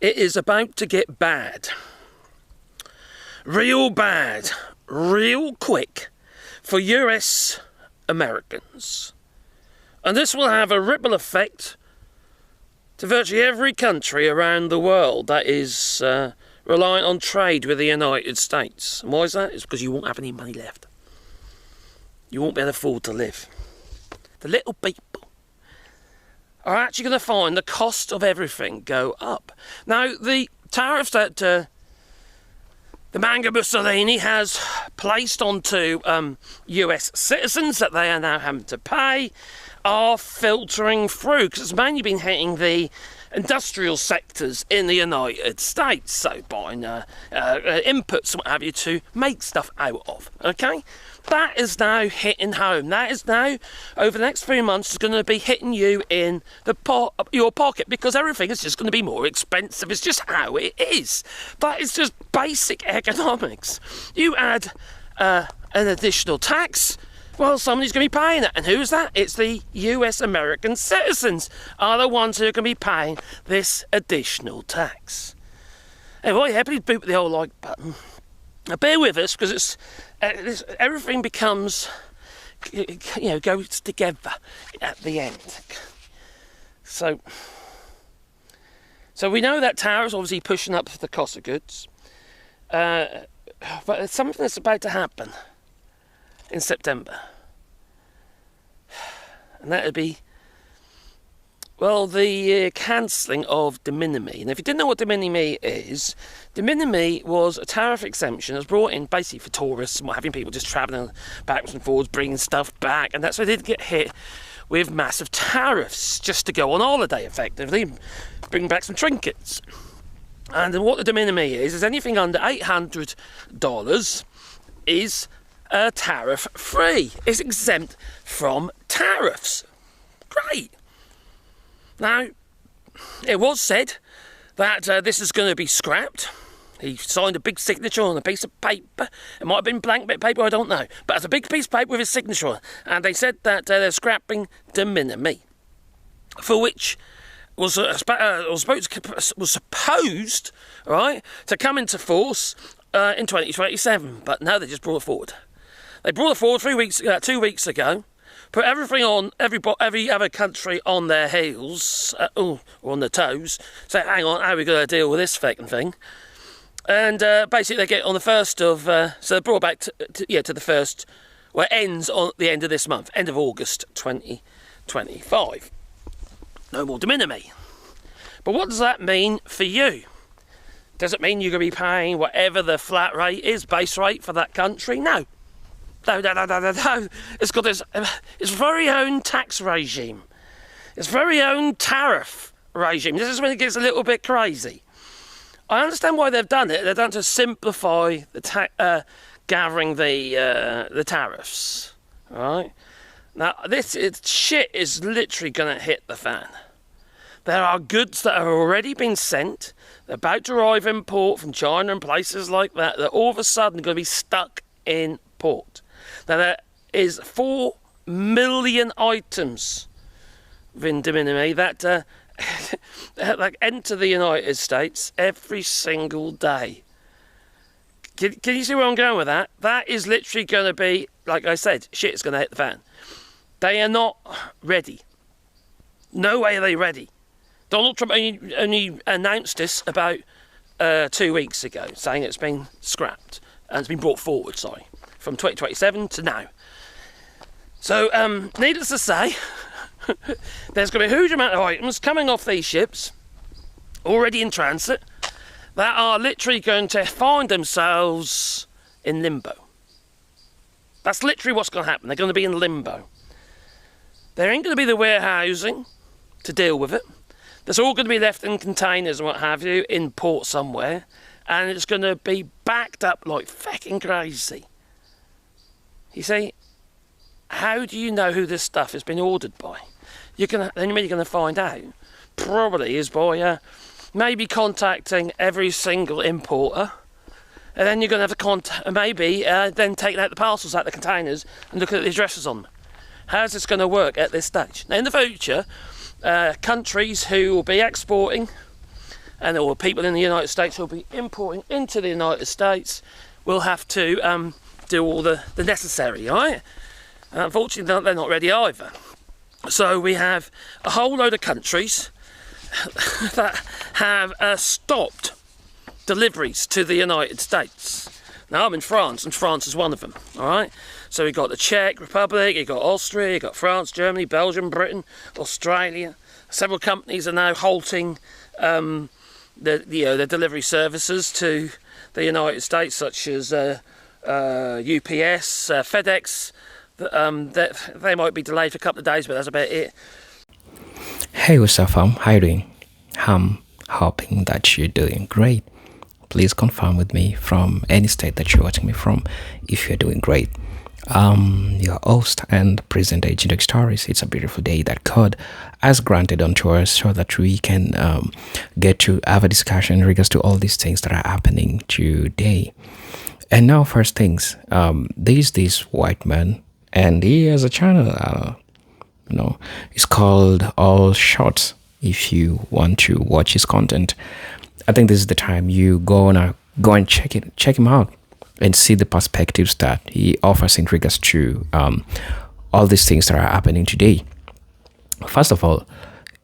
It is about to get bad. Real bad. Real quick for US Americans. And this will have a ripple effect to virtually every country around the world that is reliant on trade with the United States. And why is that? It's because you won't have any money left. You won't be able to afford to live. The little people are actually going to find the cost of everything go up. Now, the tariffs that the Manga Mussolini has placed onto US citizens that they are now having to pay are filtering through, because it's mainly been hitting the industrial sectors in the United States, so buying inputs and what have you to make stuff out of, okay? That is now hitting home. That is now, over the next few months, is going to be hitting you in your pocket, because everything is just going to be more expensive. It's just how it is. That is just basic economics. You add an additional tax, well, somebody's going to be paying it. And who's that? It's the US American citizens are the ones who are going to be paying this additional tax. Anyway, yeah, please boot the old like button. Now, bear with us, because it's everything becomes, goes together at the end. So we know that tariffs obviously pushing up the cost of goods, but it's something that's about to happen in September, and that would be, well, the cancelling of de minimis. And if you didn't know what de minimis is, de minimis was a tariff exemption that was brought in basically for tourists and what having, people just travelling backwards and forwards, bringing stuff back, and that's why they did get hit with massive tariffs just to go on holiday, effectively, bring back some trinkets. And what the de minimis is anything under $800 is tariff free. It's exempt from tariffs. Great. Now, it was said that this is going to be scrapped. He signed a big signature on a piece of paper. It might have been blank bit of paper, I don't know. But it's a big piece of paper with his signature on. And they said that they're scrapping de minimis, for which was supposed, right, to come into force in 2027. But no, they just brought it forward. They brought it forward 2 weeks ago. Put everything on, every other country on their heels, or on their toes. Say, hang on, how are we going to deal with this fucking thing? And basically they get on the 1st of, so they brought it back to the 1st, well, it ends on the end of this month, end of August 2025. No more de minimis. But what does that mean for you? Does it mean you're going to be paying whatever the flat rate is, base rate for that country? No. No. It's got its very own tax regime. Its very own tariff regime. This is when it gets a little bit crazy. I understand why they've done it. They've done it to simplify the gathering the tariffs. Right? Now, shit is literally going to hit the fan. There are goods that have already been sent, they're about to arrive in port from China and places like that, that all of a sudden are going to be stuck in port. Now, there is 4 million items within de minimis that like enter the United States every single day. Can you see where I'm going with that? That is literally going to be, like I said, shit is going to hit the fan. They are not ready. No way are they ready. Donald Trump only announced this about 2 weeks ago, saying it's been scrapped, and it's been brought forward, from 2027 to now. So, needless to say, there's going to be a huge amount of items coming off these ships, already in transit, that are literally going to find themselves in limbo. That's literally what's going to happen. They're going to be in limbo. There ain't going to be the warehousing to deal with it. That's all going to be left in containers and what have you, in port somewhere, and it's going to be backed up like fucking crazy. You see, how do you know who this stuff has been ordered by? The only way you're going to find out probably is by maybe contacting every single importer, and then you're going to have to contact, maybe then take out the parcels out of the containers and look at the addresses on them. How's this going to work at this stage? Now, in the future, countries who will be exporting and all the people in the United States who will be importing into the United States will have to do all the necessary, right? And unfortunately, they're not ready either. So we have a whole load of countries that have stopped deliveries to the United States. Now I'm in France, and France is one of them, all right? So we've got the Czech Republic, you've got Austria, you've got France, Germany, Belgium, Britain, Australia. Several companies are now halting the delivery services to the United States, such as UPS, FedEx. They might be delayed for a couple of days, but that's about it. Hey, what's up, fam? How you doing? I'm hoping that you're doing great. Please confirm with me from any state that you're watching me from if you're doing great. Your host and presenter, Impending Stories. It's a beautiful day that God has granted unto us so that we can get to have a discussion in regards to all these things that are happening today. And now, first things, there's this white man, and he has a channel, it's called All Shots. If you want to watch his content, I think this is the time you go and check him out and see the perspectives that he offers in regards to all these things that are happening today. First of all,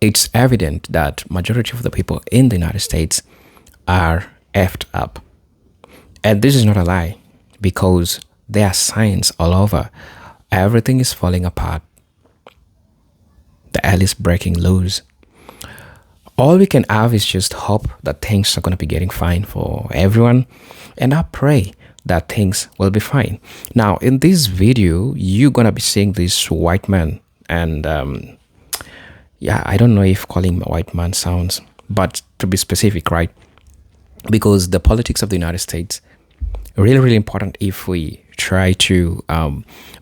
it's evident that majority of the people in the United States are effed up. And this is not a lie, because there are signs all over. Everything is falling apart. The hell is breaking loose. All we can have is just hope that things are going to be getting fine for everyone. And I pray that things will be fine. Now, in this video, you're going to be seeing this white man. And I don't know if calling him a white man sounds, but to be specific, right? Because the politics of the United States really, really important if we try to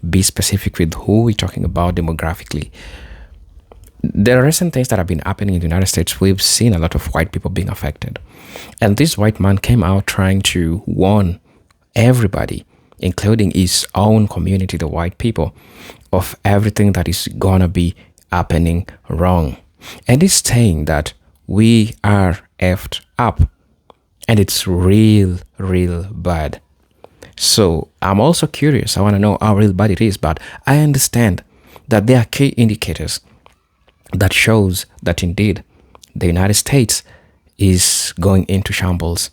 be specific with who we're talking about demographically. There are recent things that have been happening in the United States. We've seen a lot of white people being affected. And this white man came out trying to warn everybody, including his own community, the white people, of everything that is going to be happening wrong. And he's saying that we are effed up. And it's real, real bad. So I'm also curious. I want to know how real bad it is. But I understand that there are key indicators that shows that indeed the United States is going into shambles.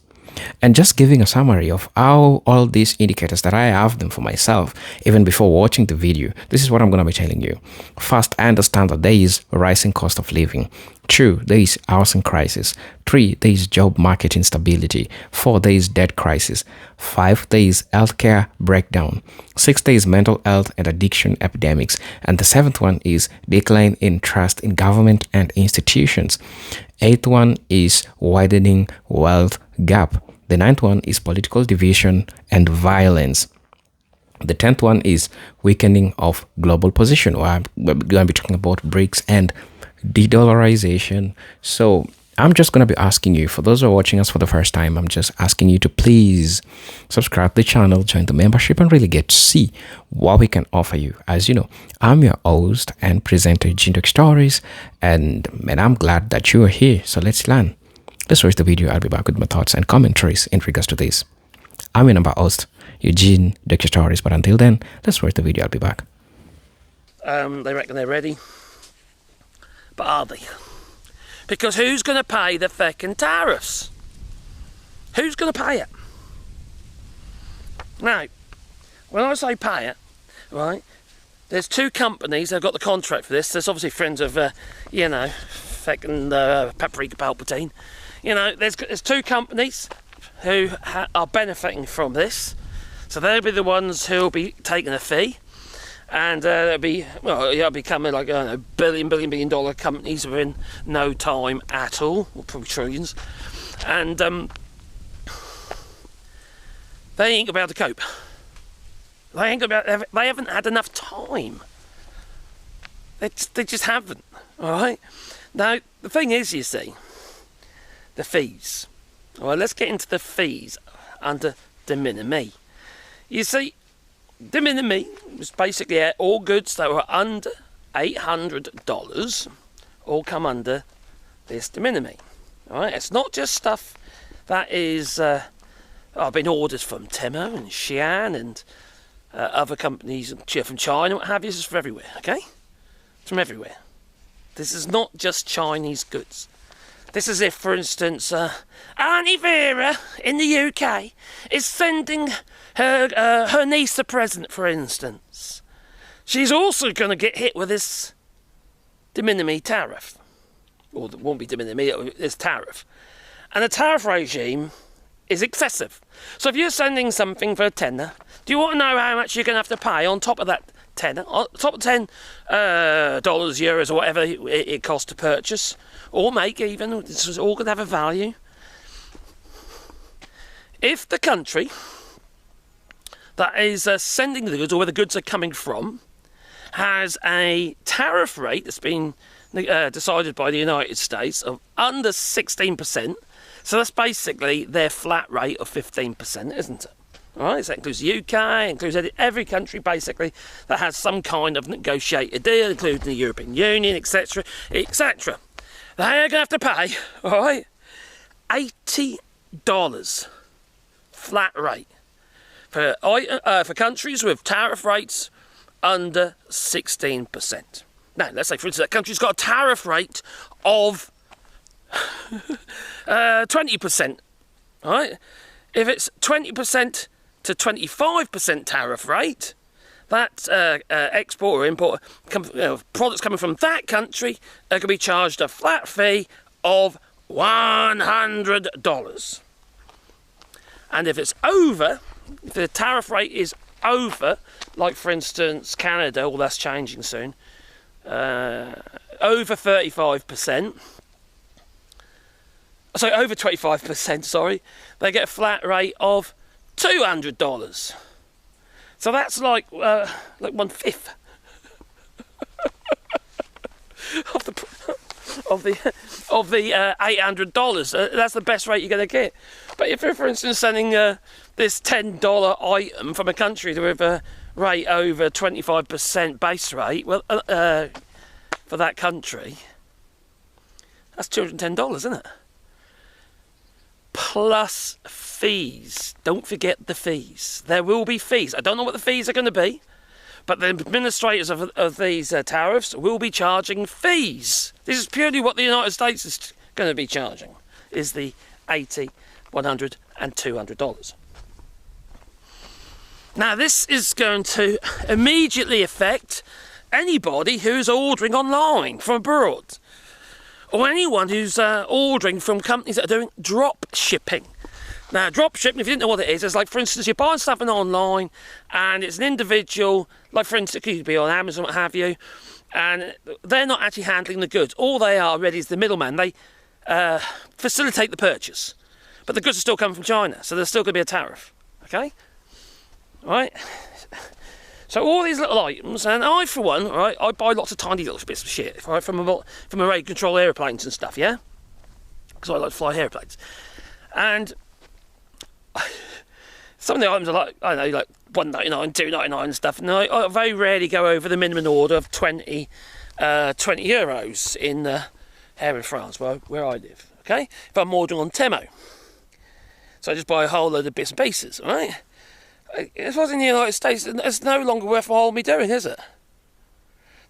And just giving a summary of how all these indicators that I have them for myself, even before watching the video, this is what I'm going to be telling you. First, I understand that there is rising cost of living. 2, there is housing crisis. 3, there is job market instability. 4, there is debt crisis. 5, there is healthcare breakdown. 6, there is mental health and addiction epidemics. And the 7th one is decline in trust in government and institutions. 8th one is widening wealth gap. The 9th one is political division and violence. The 10th one is weakening of global position. We're going to be talking about BRICS and de-dollarization. So I'm just going to be asking you, for those who are watching us for the first time, I'm just asking you to please subscribe to the channel, join the membership, and really get to see what we can offer you. As you know, I'm your host and presenter, Impending Stories, and I'm glad that you are here. So let's learn. Let's watch the video. I'll be back with my thoughts and commentaries in regards to this. I'm your number host, Eugene Impending Stories, but until then, let's watch the video. I'll be back. They reckon they're ready. But are they? Because who's going to pay the feckin' tariffs? Who's going to pay it? Now, when I say pay it, right, there's 2 companies that have got the contract for this. There's obviously friends of, feckin' Paprika Palpatine. There's 2 companies who are benefiting from this. So they'll be the ones who'll be taking a fee. And it'll become like billion dollar companies within no time at all, or probably trillions. And they ain't gonna be able to cope. They haven't had enough time. They just haven't. All right. Now the thing is, you see, the fees. All right. Let's get into the fees under de minimis. You see, de minimis was basically all goods that were under $800 all come under this de minimis. All right, it's not just stuff that is been ordered from Temu and Xi'an and other companies from China, what have you. This is from everywhere, okay? It's from everywhere. This is not just Chinese goods. This is if, for instance, Auntie Vera in the UK is sending her niece a present, for instance. She's also going to get hit with this de minimis tariff. Or it won't be de minimis, it's tariff. And the tariff regime is excessive. So if you're sending something for a tenner, do you want to know how much you're going to have to pay on top of that tenner? On top of $10, euros, or whatever it costs to purchase, or make even, this is all going to have a value. If the country that is sending the goods, or where the goods are coming from, has a tariff rate that's been decided by the United States of under 16%, so that's basically their flat rate of 15%, isn't it? All right, so that includes the UK, includes every country basically that has some kind of negotiated deal, including the European Union, etc., etc. They're going to have to pay, all right, $80 flat rate for countries with tariff rates under 16%. Now, let's say, for instance, that country's got a tariff rate of 20%, all right? If it's 20% to 25% tariff rate, that export or import products coming from that country are going to be charged a flat fee of $100. And if it's over, if the tariff rate is over, like for instance Canada, well that's changing soon, over 35%, so over 25%, sorry, they get a flat rate of $200. So that's like 1/5 of the $800. That's the best rate you're going to get. But if you're, for instance, sending this $10 item from a country with a rate over 25% base rate, well, for that country, that's $210, isn't it? Plus fees. Don't forget the fees. There will be fees. I don't know what the fees are going to be, but the administrators of these tariffs will be charging fees. This is purely what the United States is going to be charging, is the $80, $100 and $200. Now this is going to immediately affect anybody who's ordering online from abroad, or anyone who's ordering from companies that are doing drop shipping. Now, drop shipping, if you didn't know what it is like, for instance, you're buying something online and it's an individual, like for instance, it could be on Amazon, what have you, and they're not actually handling the goods. All they are really is the middleman. They facilitate the purchase, but the goods are still coming from China, so there's still going to be a tariff, okay? All right? So all these little items, and I, for one, right, I buy lots of tiny little bits of shit, right, from remote control airplanes and stuff, yeah? Because I like to fly airplanes. And some of the items are like, I don't know, like $1.99, $2.99 and stuff, and I very rarely go over the minimum order of 20 euros in here in France, where I live, okay? If I'm ordering on Temu. So I just buy a whole load of bits and pieces, all right? If I was in the United States, it's no longer worthwhile me doing, is it?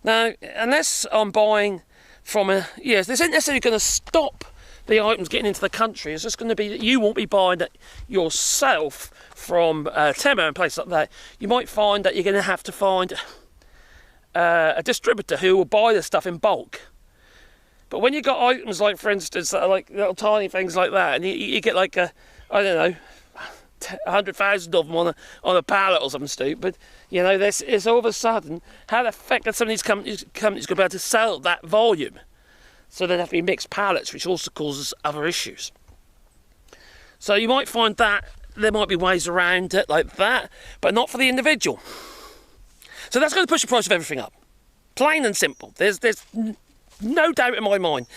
Now, unless I'm buying from this isn't necessarily going to stop the items getting into the country. It's just going to be that you won't be buying it yourself from Temu and places like that. You might find that you're going to have to find a distributor who will buy the stuff in bulk. But when you've got items like, for instance, that are like little tiny things like that, and you get like I don't know, 100,000 of them on a pallet or something stupid, you know, this is all of a sudden, how the heck are some of these companies going to be able to sell that volume? So they'd have to be mixed pallets, which also causes other issues. So you might find that there might be ways around it like that, but not for the individual. So that's going to push the price of everything up. Plain and simple. There's no doubt in my mind.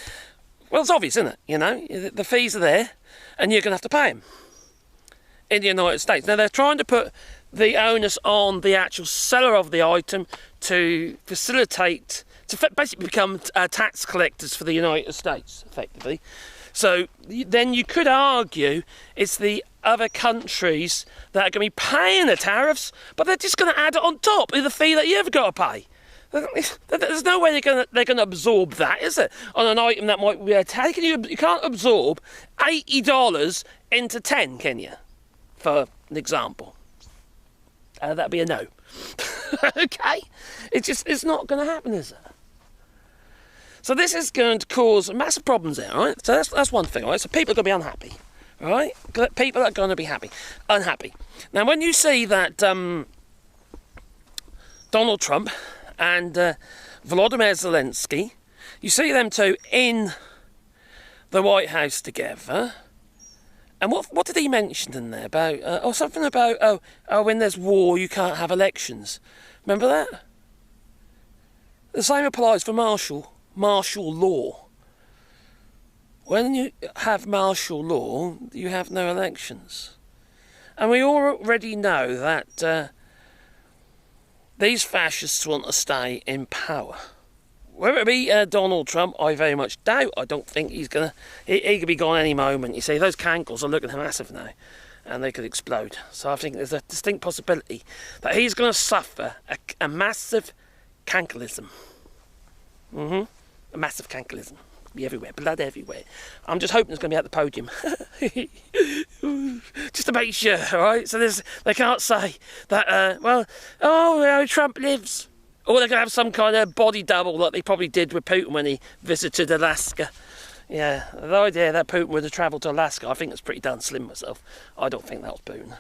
Well, it's obvious, isn't it? You know, the fees are there, and you're going to have to pay them in the United States. Now, they're trying to put the onus on the actual seller of the item to facilitate, to basically become tax collectors for the United States, effectively. So then you could argue it's the other countries that are going to be paying the tariffs, but they're just going to add it on top of the fee that you've got to pay. There's no way they're going to absorb that, is it? On an item that might be taken, you can't absorb $80 into 10, can you? For an example, that'd be a no. Okay, it's not going to happen, is it? So this is going to cause massive problems there, right? So that's one thing, right? So people are going to be unhappy, right? People are going to be unhappy. Now, when you see that Donald Trump and Volodymyr Zelensky, you see them two in the White House together, and what did he mention in there about? Something about when there's war you can't have elections. Remember that? The same applies for martial law. When you have martial law, you have no elections, and we already know that these fascists want to stay in power. Whether it be Donald Trump, I very much doubt. I don't think he could be gone any moment. You see, those cankles are looking massive now, and they could explode. So I think there's a distinct possibility that he's going to suffer a massive cankleism. A massive cankleism. Be everywhere, blood everywhere. I'm just hoping it's going to be at the podium. Just to make sure, right? So they can't say that, Trump lives. Or they're going to have some kind of body double like they probably did with Putin when he visited Alaska. Yeah, the idea that Putin would have travelled to Alaska, I think it's pretty darn slim myself. I don't think that was Putin.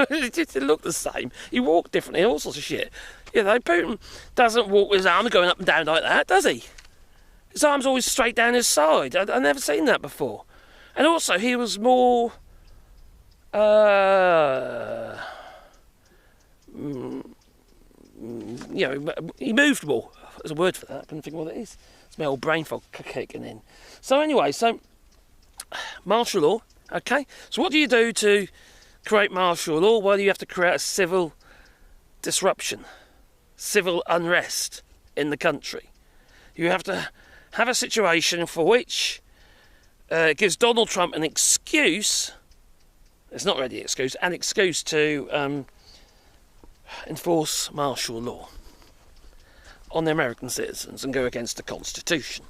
It looked the same. He walked differently, all sorts of shit. You know, Putin doesn't walk with his arms going up and down like that, does he? His arm's always straight down his side. I've never seen that before. And also, he was more... he moved more. There's a word for that. I couldn't think what it is. It's my old brain fog kicking in. So anyway, martial law, okay? So what do you do to create martial law? Well, you have to create a civil disruption, civil unrest in the country. You have to have a situation for which gives Donald Trump an excuse. It's not really an excuse to enforce martial law on the American citizens and go against the Constitution.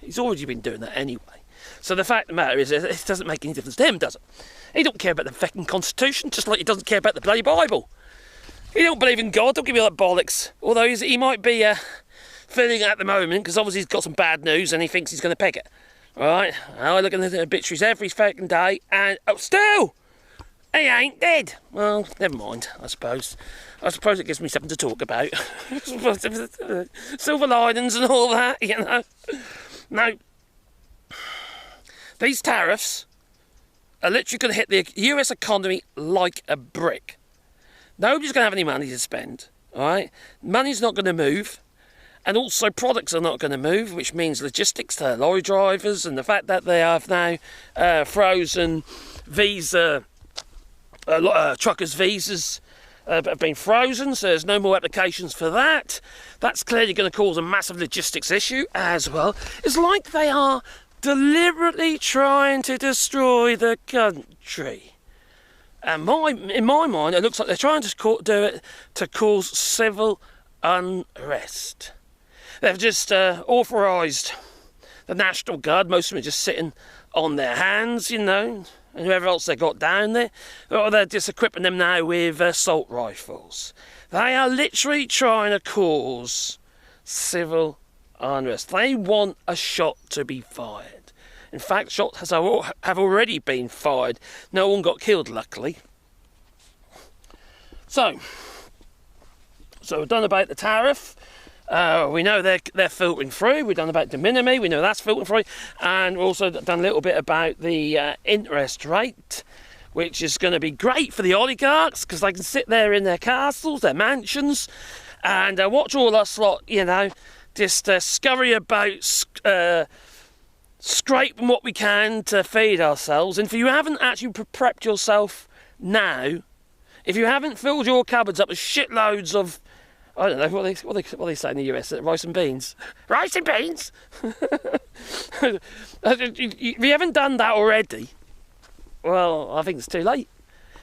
He's already been doing that anyway. So the fact of the matter is, it doesn't make any difference to him, does it? He don't care about the fucking Constitution, just like he doesn't care about the bloody Bible. He don't believe in God, don't give me that bollocks. Although he might be feeling it at the moment, because obviously he's got some bad news and he thinks he's going to peg it. Alright, I look at the obituaries every fucking day, and still, he ain't dead. Well, never mind, I suppose. I suppose it gives me something to talk about. Silver linings and all that, you know. Now, these tariffs are literally going to hit the US economy like a brick. Nobody's going to have any money to spend, alright? Money's not going to move. And also products are not going to move, which means logistics to lorry drivers, and the fact that they have now frozen visa, truckers' visas have been frozen, so there's no more applications for that. That's clearly going to cause a massive logistics issue as well. It's like they are deliberately trying to destroy the country. And in my mind, it looks like they're trying to do it to cause civil unrest. They've just authorised the National Guard, most of them are just sitting on their hands, you know, and whoever else they got down there, or they're just equipping them now with assault rifles. They are literally trying to cause civil unrest. They want a shot to be fired. In fact, shots have already been fired. No one got killed, luckily. So we've done about the tariff. We know they're filtering through. We've done about de minimis. We know that's filtering through. And we've also done a little bit about the interest rate, which is going to be great for the oligarchs because they can sit there in their castles, their mansions, and watch all us lot, you know, just scurry about, scraping what we can to feed ourselves. And if you haven't actually prepped yourself now, if you haven't filled your cupboards up with shitloads of I don't know what they say in the US. Rice and beans. Rice and beans. If you haven't done that already, well, I think it's too late,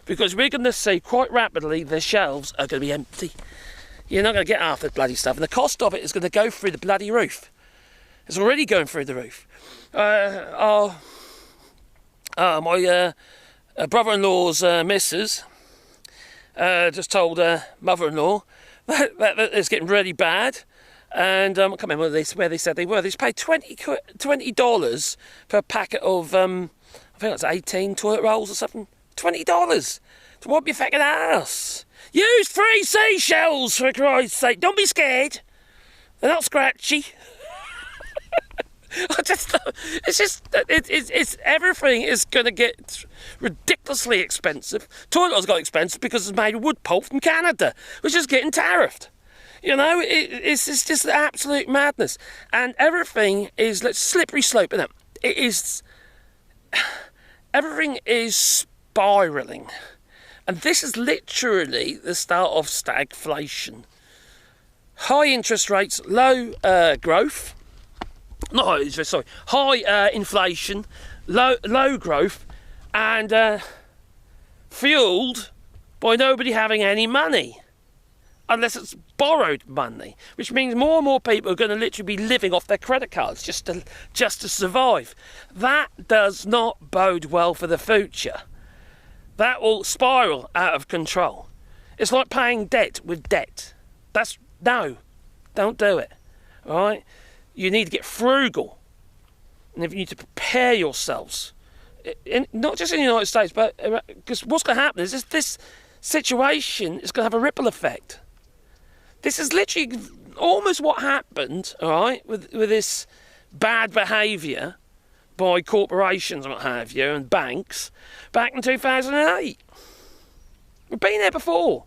because we're going to see quite rapidly the shelves are going to be empty. You're not going to get half the bloody stuff, and the cost of it is going to go through the bloody roof. It's already going through the roof. My brother-in-law's missus just told mother-in-law that it's getting really bad, and I can't remember where they said they were. They paid $20 for a packet of I think it's 18 toilet rolls or something. $20 to wipe your fucking ass. Use 3 seashells, for Christ's sake. Don't be scared. They're not scratchy. It's everything is going to get ridiculously expensive. Toilet rolls got expensive because it's made of wood pulp from Canada, which is getting tariffed. You know, it's just absolute madness, and everything is like slippery slope. Isn't it? It is. Everything is spiralling, and this is literally the start of stagflation. High interest rates, low growth. Not high interest, sorry. High inflation, low growth, and fueled by nobody having any money, unless it's borrowed money, which means more and more people are going to literally be living off their credit cards just to survive. That does not bode well for the future. That will spiral out of control. It's like paying debt with debt. No, don't do it. All right? You need to get frugal, and you need to prepare yourselves, not just in the United States, but because what's going to happen is this situation is going to have a ripple effect. This is literally almost what happened, all right, with this bad behaviour by corporations and what have you, and banks, back in 2008. We've been there before.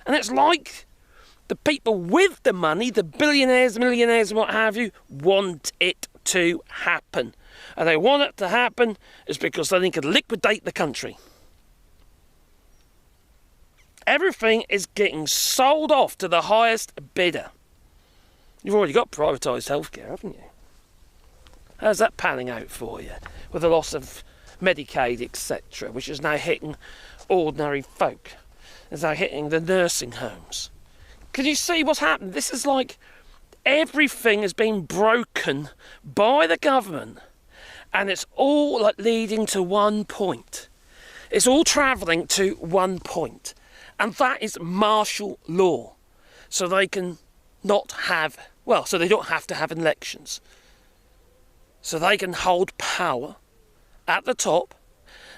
And it's like the people with the money, the billionaires, millionaires and what have you, want it to happen. And they want it to happen is because they can liquidate the country. Everything is getting sold off to the highest bidder. You've already got privatised healthcare, haven't you? How's that panning out for you? With the loss of Medicaid, etc., which is now hitting ordinary folk. It's now hitting the nursing homes. Can you see what's happened? This is like everything has been broken by the government, and it's all like leading to one point. It's all travelling to one point. And that is martial law. So they can not have, well, so they don't have to have elections. So they can hold power at the top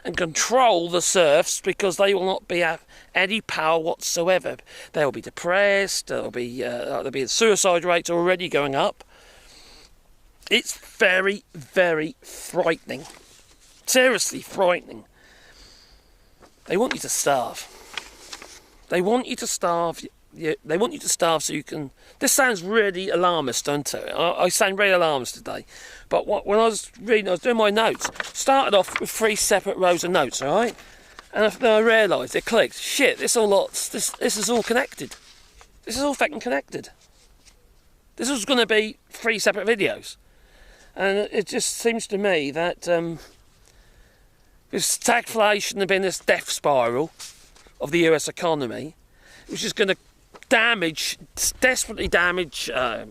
and control the serfs, because they will not have any power whatsoever. They'll be depressed, there'll be suicide rates already going up. It's very, very frightening. Seriously frightening. They want you to starve. They want you to starve. They want you to starve so you can. This sounds really alarmist, don't it? I sound really alarmist today. But when I was reading, I was doing my notes. Started off with 3 separate rows of notes, all right? And then I realised, it clicked. Shit, this is all connected. This is all fucking connected. This was going to be 3 separate videos, and it just seems to me that with stagflation and been this death spiral of the US economy, which is going to desperately damage the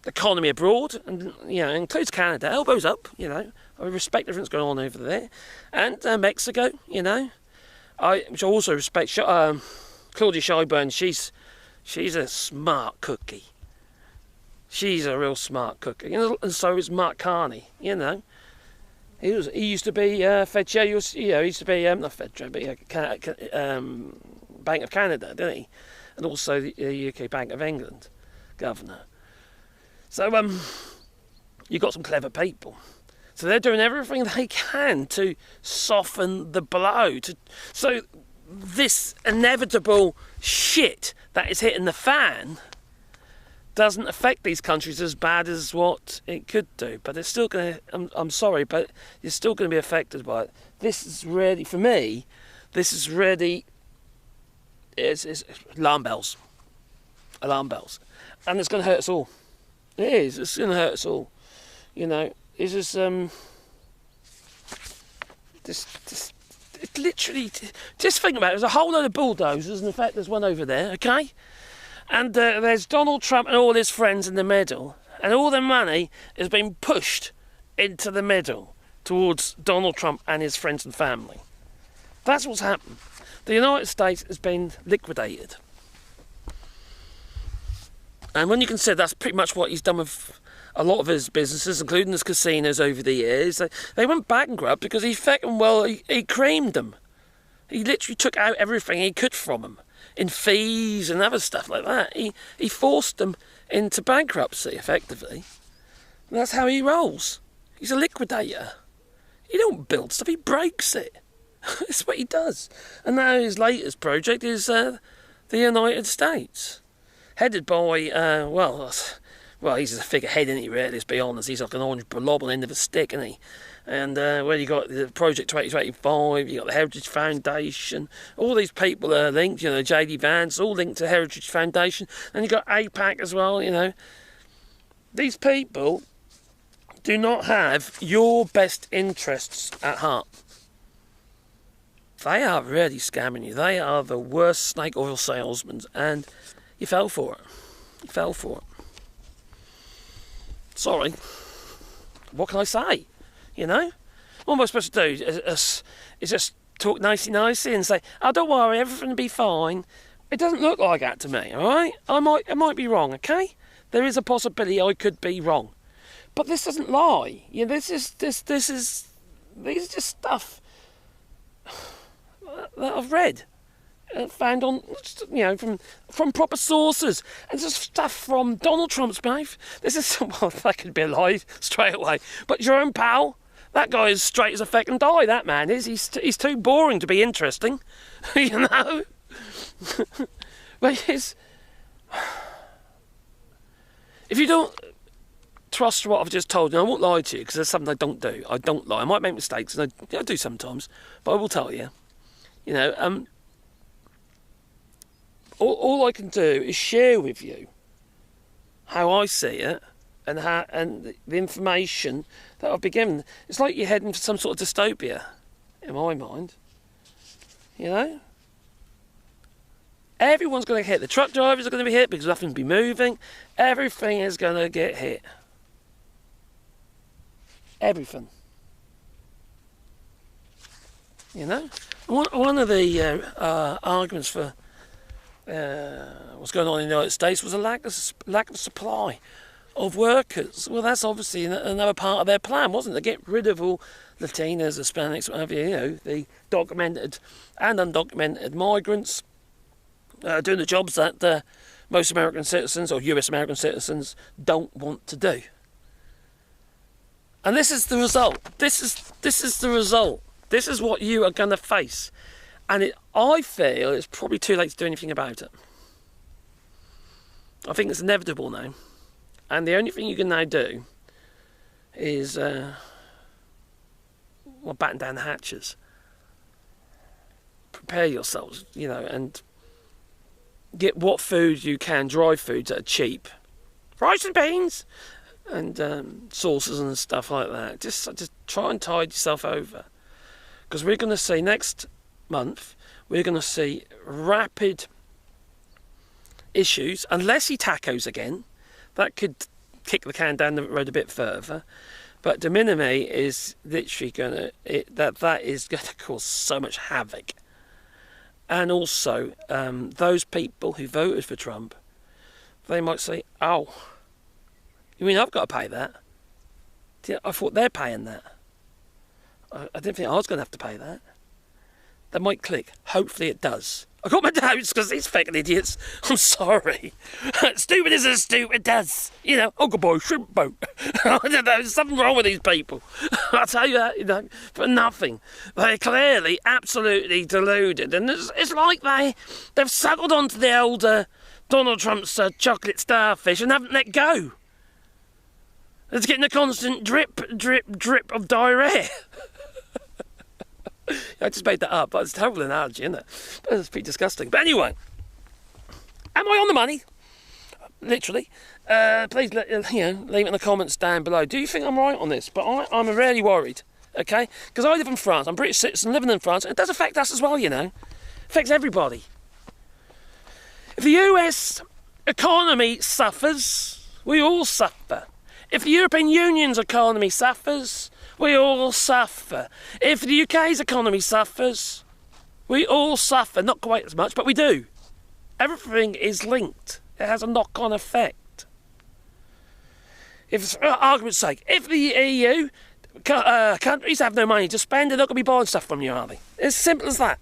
economy abroad, and includes Canada. Elbows up, I respect everything that's going on over there, and Mexico, which I also respect. Claudia Schifrin, she's a smart cookie. She's a real smart cookie, and so is Mark Carney. He used to be Fed chair. He used to be not Fed chair, but Bank of Canada, didn't he? And also the UK Bank of England governor. So you've got some clever people. So they're doing everything they can to soften the blow. So this inevitable shit that is hitting the fan doesn't affect these countries as bad as what it could do. But it's still going to, I'm sorry, but you're still going to be affected by it. This is really, for me, this is really it's alarm bells. Alarm bells. And it's going to hurt us all. It is. It's going to hurt us all. You know, it's just, it literally, just think about it. There's a whole load of bulldozers, and in fact there's one over there, okay? And there's Donald Trump and all his friends in the middle, and all their money is being pushed into the middle towards Donald Trump and his friends and family. That's what's happened. The United States has been liquidated. And when you consider that's pretty much what he's done with a lot of his businesses, including his casinos over the years, they went bankrupt because he creamed them. He literally took out everything he could from them in fees and other stuff like that. He forced them into bankruptcy, effectively. And that's how he rolls. He's a liquidator. He don't build stuff, he breaks it. That's what he does. And now his latest project is the United States. Headed by, well, he's a figurehead, isn't he, really, let's be honest. He's like an orange blob on the end of a stick, isn't he? And you got the Project 2025, you got the Heritage Foundation, all these people are linked, you know, J.D. Vance, all linked to Heritage Foundation. And you got AIPAC as well, you know. These people do not have your best interests at heart. They are really scamming you. They are the worst snake oil salesmen, and you fell for it. You fell for it. Sorry. What can I say? You know? What am I supposed to do? Is just talk nicey and say, oh, don't worry, everything will be fine. It doesn't look like that to me, alright? I might be wrong, okay? There is a possibility I could be wrong. But this doesn't lie. You know, these are just stuff that I've read. Found on, you know, from proper sources, and just stuff from Donald Trump's mouth. This is, well, that could be a lie straight away. But Jerome Powell, that guy is straight as a feckin' die. That man is. He's too boring to be interesting, you know. But if you don't trust what I've just told you, I won't lie to you because there's something I don't do. I don't lie. I might make mistakes, and I do sometimes, but I will tell you. You know, all I can do is share with you how I see it and the information that I've been given. It's like you're heading for some sort of dystopia, in my mind. You know? Everyone's going to get hit. The truck drivers are going to be hit because nothing will be moving. Everything is going to get hit. Everything. You know? One of the arguments for what's going on in the United States was a lack of supply of workers. Well, that's obviously another part of their plan, wasn't it? To get rid of all Latinos, Hispanics, whatever, you know, the documented and undocumented migrants doing the jobs that most American citizens or US American citizens don't want to do. And this is the result. This is the result. This is what you are going to face. And I feel it's probably too late to do anything about it. I think it's inevitable now. And the only thing you can now do is batten down the hatches. Prepare yourselves, you know, and get what food you can, dry foods that are cheap. Rice and beans and sauces and stuff like that. Just try and tide yourself over. Because we're going to see next month, we're going to see rapid issues, unless he tacos again. That could kick the can down the road a bit further. But de minimis is literally going to, that is going to cause so much havoc. And also, those people who voted for Trump, they might say, oh, you mean I've got to pay that? I thought they're paying that. I didn't think I was going to have to pay that. That might click. Hopefully it does. I got my doubts because these fucking idiots. I'm sorry. Stupid is as stupid does. You know, Uncle Boy, shrimp boat. I don't know, there's something wrong with these people. I'll tell you that, you know, for nothing. They're clearly absolutely deluded. And it's like they've suckled onto the old Donald Trump's chocolate starfish and haven't let go. It's getting a constant drip, drip, drip of diarrhea. I just made that up, but it's a terrible analogy, isn't it? It's pretty disgusting. But anyway, am I on the money? Literally. Please leave it in the comments down below. Do you think I'm right on this? But I'm really worried, okay? Because I live in France. I'm a British citizen living in France. And it does affect us as well, you know. It affects everybody. If the US economy suffers, we all suffer. If the European Union's economy suffers, we all suffer. If the UK's economy suffers, we all suffer. Not quite as much, but we do. Everything is linked. It has a knock-on effect. If, for argument's sake, if the EU countries have no money to spend, they're not going to be buying stuff from you, are they? It's simple as that,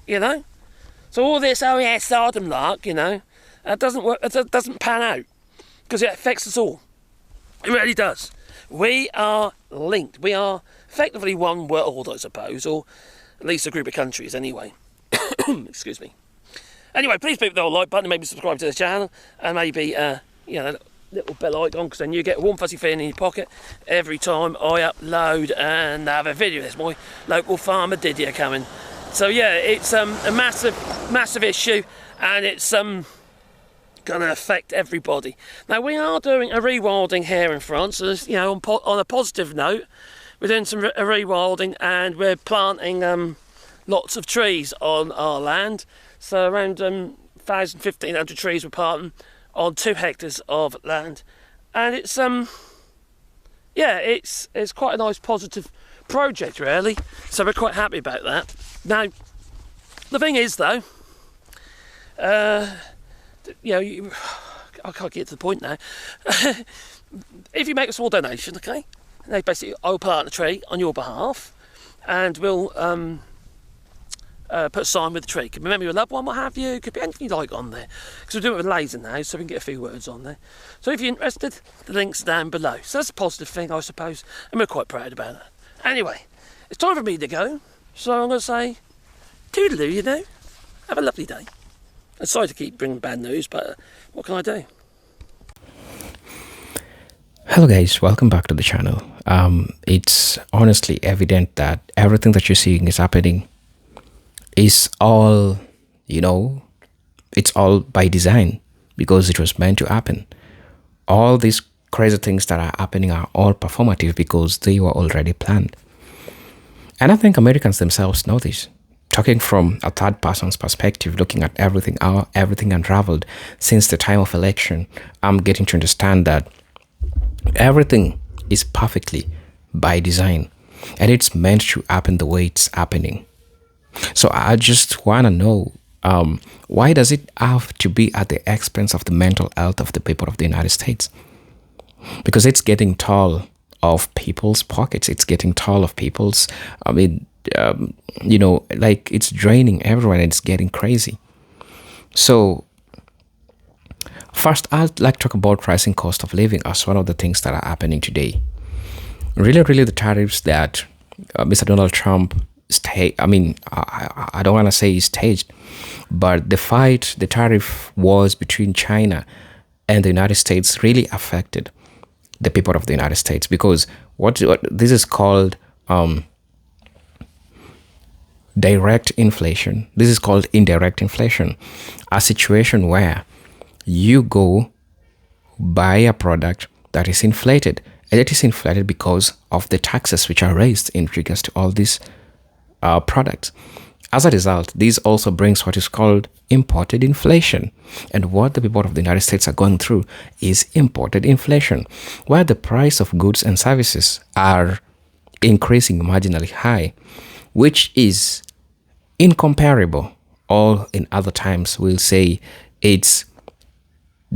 you know? So all this, oh yeah, Sodom lark, you know, doesn't work, it doesn't pan out, because it affects us all. It really does. We are linked. We are effectively one world, I suppose, or at least a group of countries anyway. Excuse me. Anyway, please click the like button, maybe subscribe to the channel, and maybe, little bell icon, because then you get a warm fuzzy feeling in your pocket every time I upload another video. There's my local farmer Didier coming. So yeah, it's a massive issue, and it's going to affect everybody. Now we are doing a rewilding here in France. So, you know, on a positive note, we're doing some rewilding, and we're planting lots of trees on our land. So around 1,500 trees we're planting on 2 hectares of land, and it's it's quite a nice positive project really. So we're quite happy about that. Now, the thing is though, I can't get to the point now. If you make a small donation, okay, they basically, I'll plant a tree on your behalf, and we'll put a sign with the tree. Could be remember your loved one, what have you. Could be anything you like on there. Because we're doing it with laser now, so we can get a few words on there. So if you're interested, the link's down below. So that's a positive thing, I suppose, and we're quite proud about it. Anyway, it's time for me to go. So I'm going to say, toodaloo, you know. Have a lovely day. I'm sorry to keep bringing bad news, but what can I do? Hello guys, welcome back to the channel. It's honestly evident that everything that you're seeing is happening is all, it's all by design, because it was meant to happen. All these crazy things that are happening are all performative because they were already planned. And I think Americans themselves know this. Talking from a third person's perspective, looking at everything unraveled since the time of election, I'm getting to understand that everything is perfectly by design, and it's meant to happen the way it's happening. So I just want to know, why does it have to be at the expense of the mental health of the people of the United States? Because it's getting toll of people's pockets. It's getting toll of people's, it's draining everyone. It's getting crazy. So first, I'd like to talk about rising cost of living as one of the things that are happening today. Really, the tariffs that Mr. Donald Trump I don't want to say he staged, but the tariff wars between China and the United States really affected the people of the United States, because what this is called direct inflation. This is called indirect inflation, a situation where you go buy a product that is inflated, and it is inflated because of the taxes which are raised in regards to all these products. As a result, this also brings what is called imported inflation. And what the people of the United States are going through is imported inflation, where the price of goods and services are increasing marginally high, which is incomparable. Or in other times, we'll say it's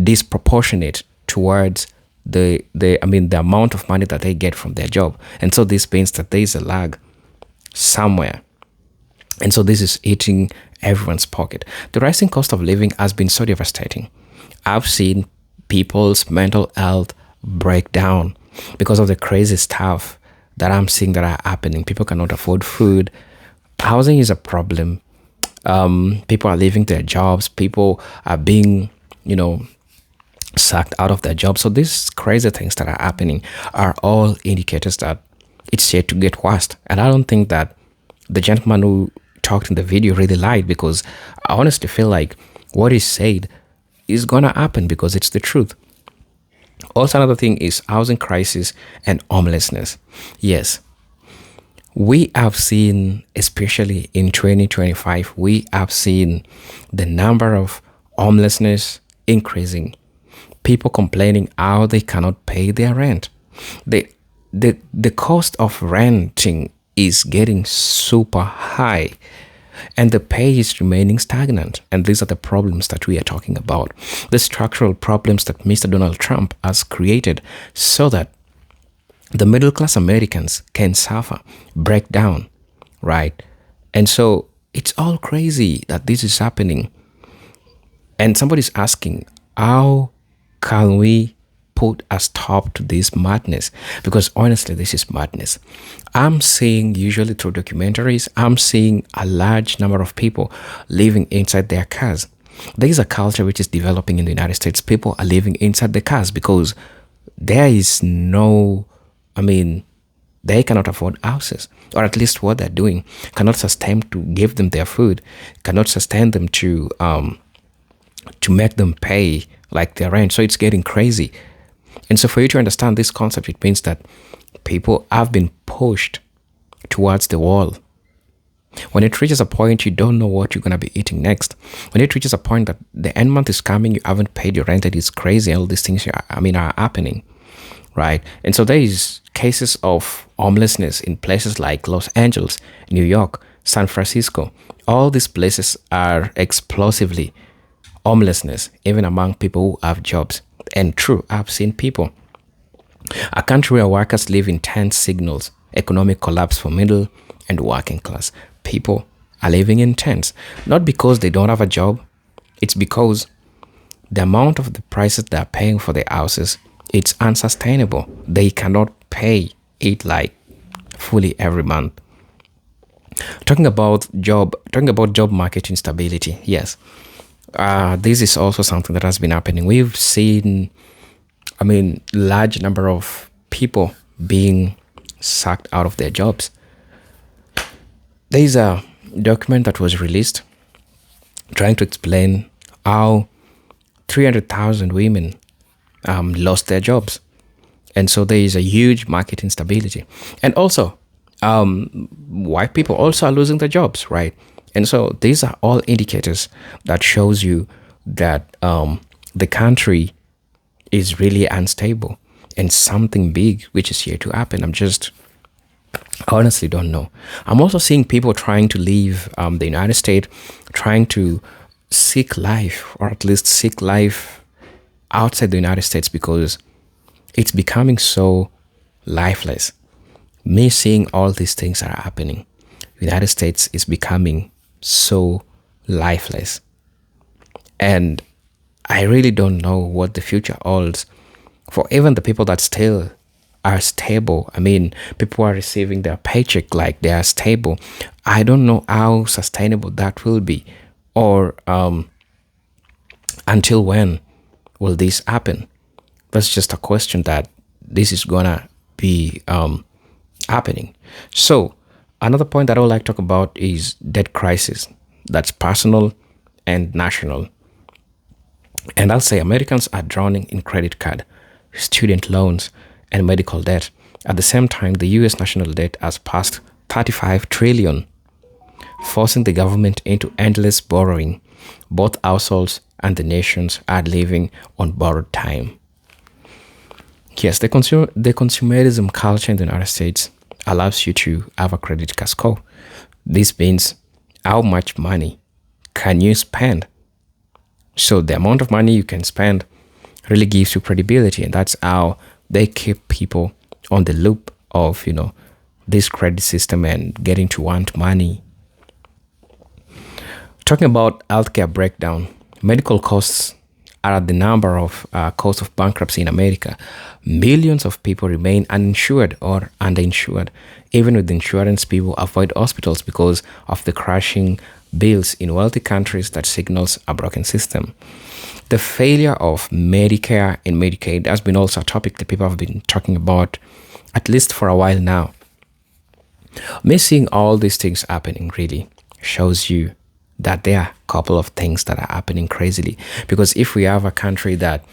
disproportionate towards the amount of money that they get from their job. And so this means that there is a lag somewhere, and so this is eating everyone's pocket. The rising cost of living has been so devastating. I've seen people's mental health break down because of the crazy stuff that I'm seeing that are happening. People cannot afford food. Housing is a problem. People are leaving their jobs. People are being, sacked out of their jobs. So these crazy things that are happening are all indicators that it's yet to get worse. And I don't think that the gentleman who talked in the video really lied, because I honestly feel like what he said is gonna happen because it's the truth. Also, another thing is housing crisis and homelessness. Yes, we have seen, especially in 2025, we have seen the number of homelessness increasing. People complaining how they cannot pay their rent. The cost of renting is getting super high, and the pay is remaining stagnant. And these are the problems that we are talking about. The structural problems that Mr. Donald Trump has created so that the middle class Americans can suffer, break down, right? And so it's all crazy that this is happening. And somebody's asking, how can we put a stop to this madness? Because honestly, this is madness. I'm seeing, usually through documentaries, I'm seeing a large number of people living inside their cars. There is a culture which is developing in the United States. People are living inside the cars because there is no, they cannot afford houses, or at least what they're doing cannot sustain to give them their food, cannot sustain them to make them pay like their rent. So it's getting crazy. And so for you to understand this concept, it means that people have been pushed towards the wall. When it reaches a point, you don't know what you're going to be eating next. When it reaches a point that the end month is coming, you haven't paid your rent, it is crazy. All these things are happening, right? And so there is cases of homelessness in places like Los Angeles, New York, San Francisco. All these places are explosively homelessness, even among people who have jobs. And true, I've seen people. A country where workers live in tent signals economic collapse for middle and working class. People are living in tents, not because they don't have a job. It's because the amount of the prices they're paying for their houses, it's unsustainable. They cannot pay it like fully every month. Talking about job market instability. Yes. This is also something that has been happening. We've seen, large number of people being sacked out of their jobs. There is a document that was released trying to explain how 300,000 women lost their jobs. And so there is a huge market instability. And also, white people also are losing their jobs, right? And so these are all indicators that shows you that the country is really unstable and something big which is here to happen. I honestly don't know. I'm also seeing people trying to leave the United States, trying to seek life, or at least seek life outside the United States, because it's becoming so lifeless. Me seeing all these things are happening. The United States is becoming so lifeless. And I really don't know what the future holds for even the people that still are stable. People are receiving their paycheck like they are stable. I don't know how sustainable that will be, or until when will this happen? That's just a question that this is gonna be happening. So another point that I would like to talk about is debt crisis. That's personal and national. And I'll say Americans are drowning in credit card, student loans, and medical debt. At the same time, the US national debt has passed 35 trillion, forcing the government into endless borrowing. Both households and the nations are living on borrowed time. Yes, the consumerism culture in the United States allows you to have a credit card score. This means how much money can you spend. So the amount of money you can spend really gives you credibility, and that's how they keep people on the loop of, this credit system and getting to want money. Talking about healthcare breakdown, medical costs are at the number of cost of bankruptcy in America. Millions of people remain uninsured or underinsured. Even with insurance, people avoid hospitals because of the crashing bills in wealthy countries that signals a broken system. The failure of Medicare and Medicaid has been also a topic that people have been talking about at least for a while now. Me seeing all these things happening really shows you that there are a couple of things that are happening crazily. Because if we have a country that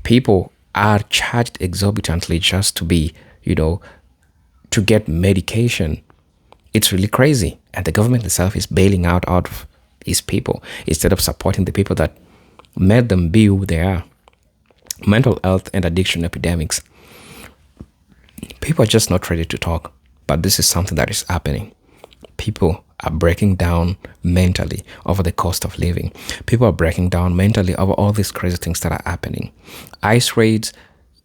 people are charged exorbitantly just to be, to get medication, it's really crazy. And the government itself is bailing out of its people instead of supporting the people that made them be who they are. Mental health and addiction epidemics. People are just not ready to talk, but this is something that is happening. People are breaking down mentally over the cost of living. People are breaking down mentally over all these crazy things that are happening. ICE raids,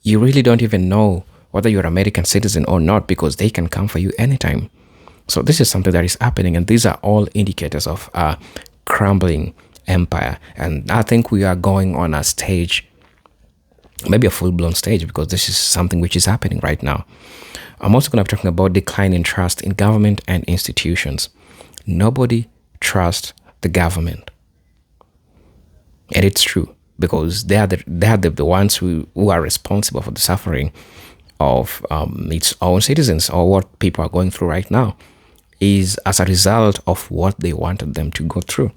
you really don't even know whether you're an American citizen or not because they can come for you anytime. So this is something that is happening, and these are all indicators of a crumbling empire. And I think we are going on a stage, maybe a full-blown stage, because this is something which is happening right now. I'm also going to be talking about declining trust in government and institutions. Nobody trusts the government. And it's true, because they are the ones who are responsible for the suffering of its own citizens, or what people are going through right now is as a result of what they wanted them to go through.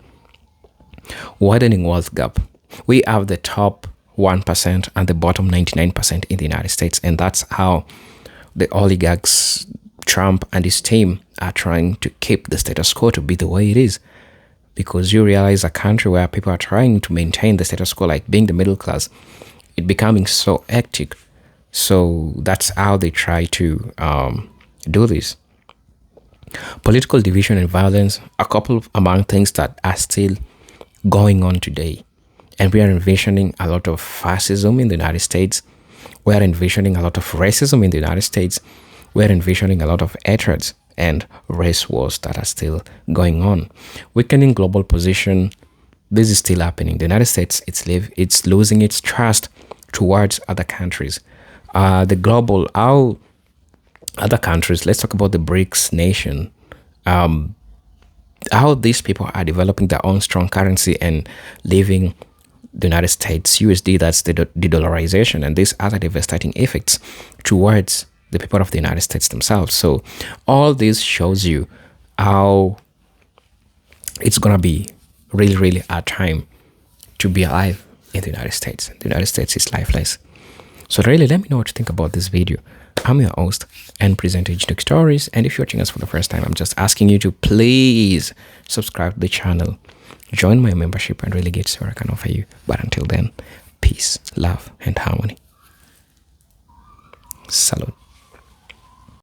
Widening wealth gap. We have the top 1% and the bottom 99% in the United States, and that's how the oligarchs, Trump and his team, are trying to keep the status quo to be the way it is. Because you realize a country where people are trying to maintain the status quo, like being the middle class, it becoming so hectic. So that's how they try to do this. Political division and violence, a couple among things that are still going on today. And we are envisioning a lot of fascism in the United States. We are envisioning a lot of racism in the United States. We are envisioning a lot of hatred and race wars that are still going on. Weakening global position. This is still happening. The United States, it's losing its trust towards other countries. How other countries, let's talk about the BRICS nation, how these people are developing their own strong currency and leaving the United States USD, that's the de-dollarization, and these other devastating effects towards the people of the United States themselves. So all this shows you how it's going to be really, really a time to be alive in the United States. The United States is lifeless. So really, let me know what you think about this video. I'm your host and presenter Unique Stories, and if you're watching us for the first time, I'm just asking you to please subscribe to the channel, join my membership, and really get to what I can offer you. But until then, peace, love, and harmony. Salute.